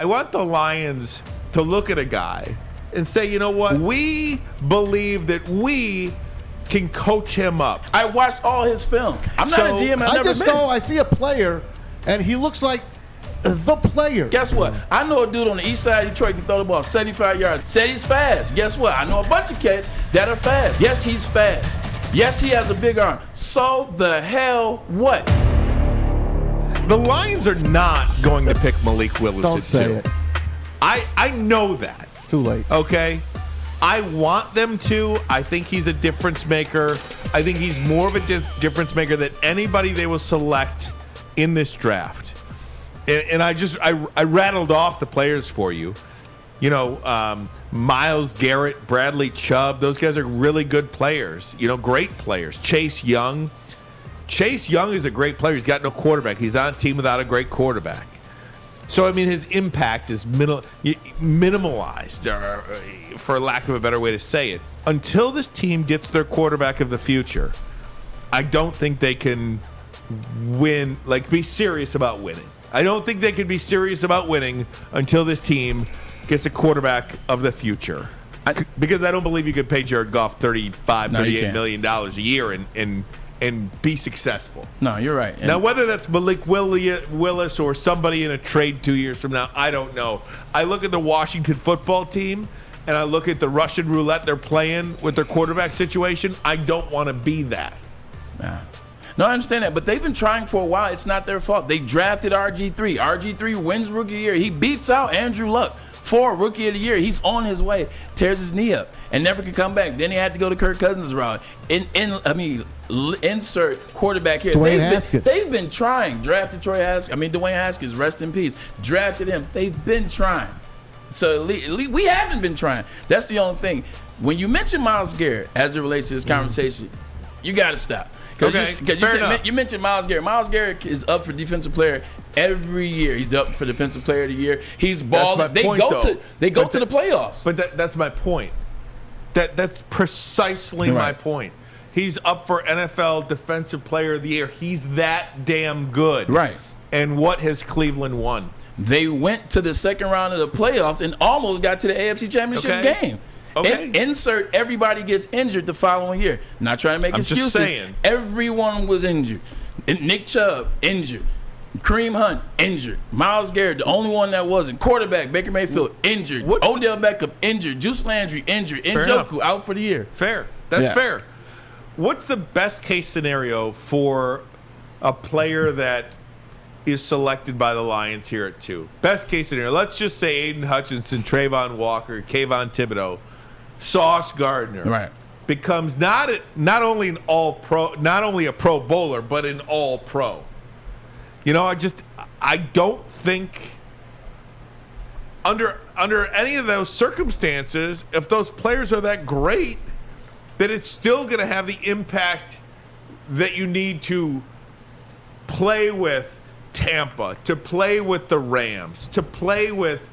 I want the Lions to look at a guy and say, you know what? We believe that we can coach him up. I watched all his film. I'm not a GM. I've never been. I see a player, and he looks like the player. Guess what? I know a dude on the east side of Detroit can throw the ball 75 yards. Said he's fast. Guess what? I know a bunch of cats that are fast. Yes, he's fast. Yes, he has a big arm. So the hell what? The Lions are not going to pick Malik Willis Don't at say 2. it. I know that. Too late. Okay? I want them to. I think he's a difference maker. I think he's more of a difference maker than anybody they will select in this draft. And I rattled off the players for you. You know, Myles Garrett, Bradley Chubb, those guys are really good players. You know, great players. Chase Young. Chase Young is a great player. He's got no quarterback. He's on a team without a great quarterback. So, I mean, his impact is minimalized, for lack of a better way to say it. Until this team gets their quarterback of the future, I don't think they can win, like be serious about winning. I don't think they can be serious about winning until this team gets a quarterback of the future. Because I don't believe you could pay Jared Goff $38 million a year and be successful. No, you're right. Now, whether that's Malik Willis or somebody in a trade 2 years from now, I don't know. I look at the Washington football team, and I look at the Russian roulette they're playing with their quarterback situation. I don't want to be that. Nah. No, I understand that, but they've been trying for a while. It's not their fault. They drafted RG3. RG3 wins Rookie of the Year. He beats out Andrew Luck for Rookie of the Year. He's on his way, tears his knee up, and never could come back. Then he had to go to Kirk Cousins' route. Insert quarterback here. Dwayne Haskins. They've been trying. Drafted Dwayne Haskins, rest in peace. Drafted him. They've been trying. So at least we haven't been trying. That's the only thing. When you mention Myles Garrett as it relates to this conversation, you got to stop. Because you mentioned Myles Garrett. Myles Garrett is up for Defensive Player every year. He's up for Defensive Player of the Year. He's balling. They go to the playoffs. But that's my point. That's precisely my point. He's up for NFL Defensive Player of the Year. He's that damn good. Right. And what has Cleveland won? They went to the second round of the playoffs and almost got to the AFC Championship game. Okay. Insert everybody gets injured the following year. Not trying to make excuses. Just saying. Everyone was injured. Nick Chubb, injured. Kareem Hunt, injured. Myles Garrett, the only one that wasn't. Quarterback, Baker Mayfield, injured. Odell Beckham, injured. Juice Landry, injured. Njoku, out for the year. Fair. That's fair. What's the best case scenario for a player that is selected by the Lions here at 2? Best case scenario. Let's just say Aiden Hutchinson, Trayvon Walker, Kayvon Thibodeau, Sauce Gardner becomes not only an all-pro, not only a Pro Bowler, but an all-pro. You know, I don't think under any of those circumstances, if those players are that great, that it's still going to have the impact that you need to play with Tampa, to play with the Rams, to play with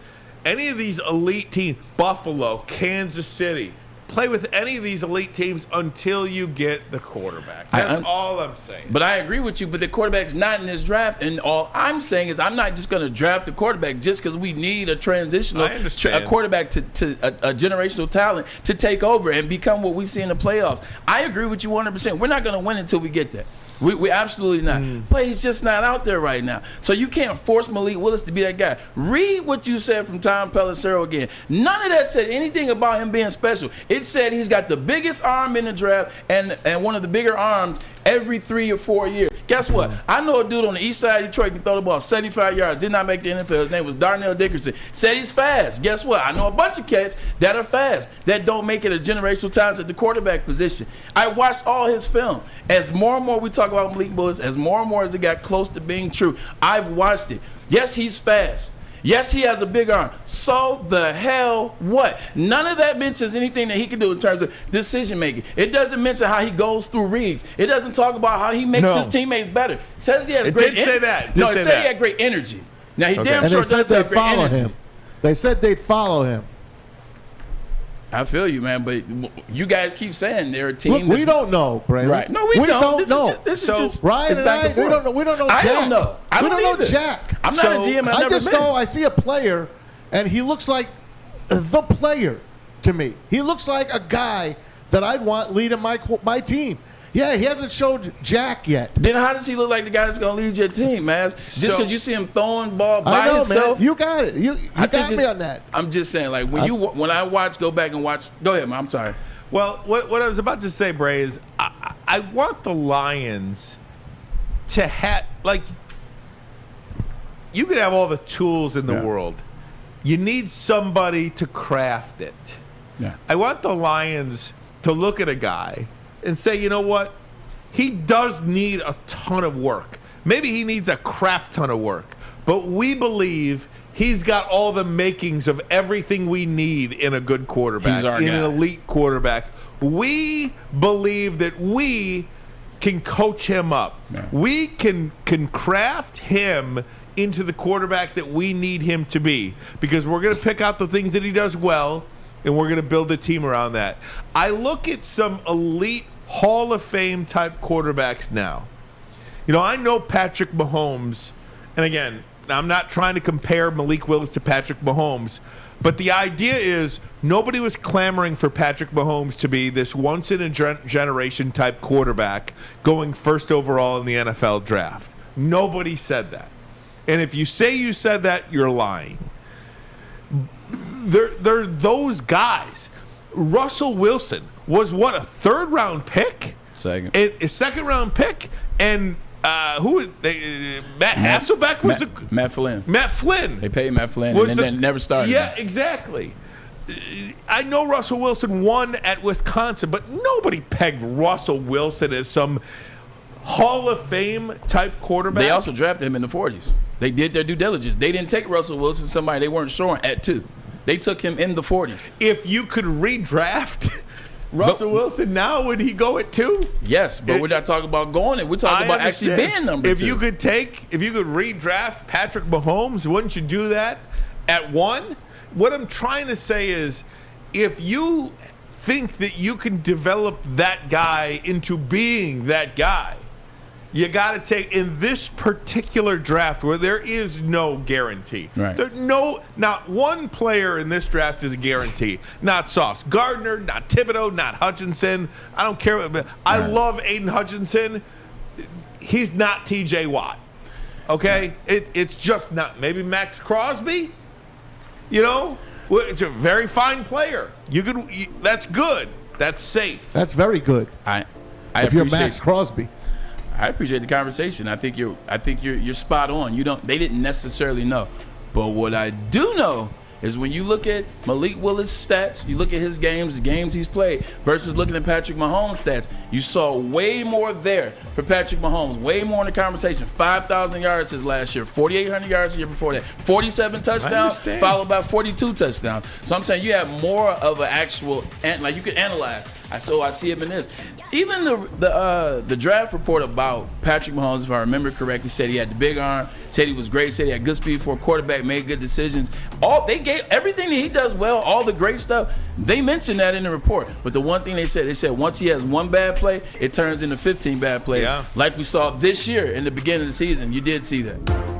any of these elite teams, Buffalo, Kansas City. Play with any of these elite teams until you get the quarterback. That's all I'm saying. But I agree with you, but the quarterback's not in this draft. And all I'm saying is I'm not just going to draft the quarterback just because we need a transitional a quarterback to a generational talent to take over and become what we see in the playoffs. I agree with you 100%. We're not going to win until we get that. We absolutely not. But he's just not out there right now. So you can't force Malik Willis to be that guy. Read what you said from Tom Pelissero again. None of that said anything about him being special. It said he's got the biggest arm in the draft and one of the bigger arms every 3 or 4 years. Guess what? I know a dude on the east side of Detroit can throw the ball 75 yards. Did not make the NFL. His name was Darnell Dickerson. Said he's fast. Guess what? I know a bunch of cats that are fast that don't make it as generational talents at the quarterback position. I watched all his film. As more and more we talk about Malik Willis, as more and more as it got close to being true, I've watched it. Yes, he's fast. Yes, he has a big arm. So the hell what? None of that mentions anything that he can do in terms of decision making. It doesn't mention how he goes through reads. It doesn't talk about how he makes his teammates better. It says he has great energy. It said he had great energy. Now he damn sure does have great energy. They said they'd follow him. I feel you, man, but you guys keep saying they're a team. Look, we don't know, Braylon. Right? No, we don't know. This is just Ryan and I. We don't know. Jack. I don't know. I don't know Jack. I'm not a GM. I see a player, And he looks like the player to me. He looks like a guy that I'd want leading my team. Yeah, he hasn't showed jack yet. Then how does he look like the guy that's going to lead your team, man? Just because you see him throwing ball by I know, himself? Man. You got it. You got me on that. I'm just saying, like, when I watch, go back and watch. Go ahead, man. I'm sorry. Well, what I was about to say, Bray, is I want the Lions to have, like, you could have all the tools in the world. You need somebody to craft it. Yeah. I want the Lions to look at a guy and say, you know what? He does need a ton of work. Maybe he needs a crap ton of work. But we believe he's got all the makings of everything we need in a good quarterback, in an elite quarterback. We believe that we can coach him up. Yeah. We can craft him into the quarterback that we need him to be, because we're going to pick out the things that he does well, and we're going to build a team around that. I look at some elite Hall of Fame type quarterbacks now. You know, I know Patrick Mahomes, and again, I'm not trying to compare Malik Willis to Patrick Mahomes, but the idea is nobody was clamoring for Patrick Mahomes to be this once-in-a-generation type quarterback going first overall in the NFL draft. Nobody said that. And if you say you said that, you're lying. They're those guys. Russell Wilson was what, a third-round pick? A second-round pick, and Matt Hasselbeck was Matt Flynn. Matt Flynn. They paid Matt Flynn, and then never started. Yeah, exactly. I know Russell Wilson won at Wisconsin, but nobody pegged Russell Wilson as some Hall of Fame type quarterback. They also drafted him in the 40s. They did their due diligence. They didn't take Russell Wilson, somebody they weren't sure at 2. They took him in the 40s. If you could redraft Russell Wilson now, would he go at 2? Yes, but we're not talking about going it. We're talking about actually being number 2. If you could redraft Patrick Mahomes, wouldn't you do that at 1? What I'm trying to say is, if you think that you can develop that guy into being that guy, you got to take, in this particular draft where there is no guarantee. Right. Not one player in this draft is a guarantee. Not Sauce Gardner, not Thibodeau, not Hutchinson. I don't care. I love Aiden Hutchinson. He's not TJ Watt. Okay? It's just not. Maybe Max Crosby? You know? It's a very fine player. That's good. That's safe. That's very good. If you're Max Crosby. I appreciate the conversation. I think you're spot on. They didn't necessarily know. But what I do know is when you look at Malik Willis' stats, you look at his games, the games he's played, versus looking at Patrick Mahomes' stats, you saw way more there for Patrick Mahomes, way more in the conversation. 5,000 yards his last year, 4,800 yards the year before that, 47 touchdowns, followed by 42 touchdowns. So I'm saying you have more of an actual, like you can analyze. I see him in this. Even the draft report about Patrick Mahomes, if I remember correctly, said he had the big arm, said he was great, said he had good speed for a quarterback, made good decisions. They gave everything that he does well, all the great stuff. They mentioned that in the report. But the one thing they said once he has one bad play, it turns into 15 bad plays. Yeah. Like we saw this year in the beginning of the season. You did see that.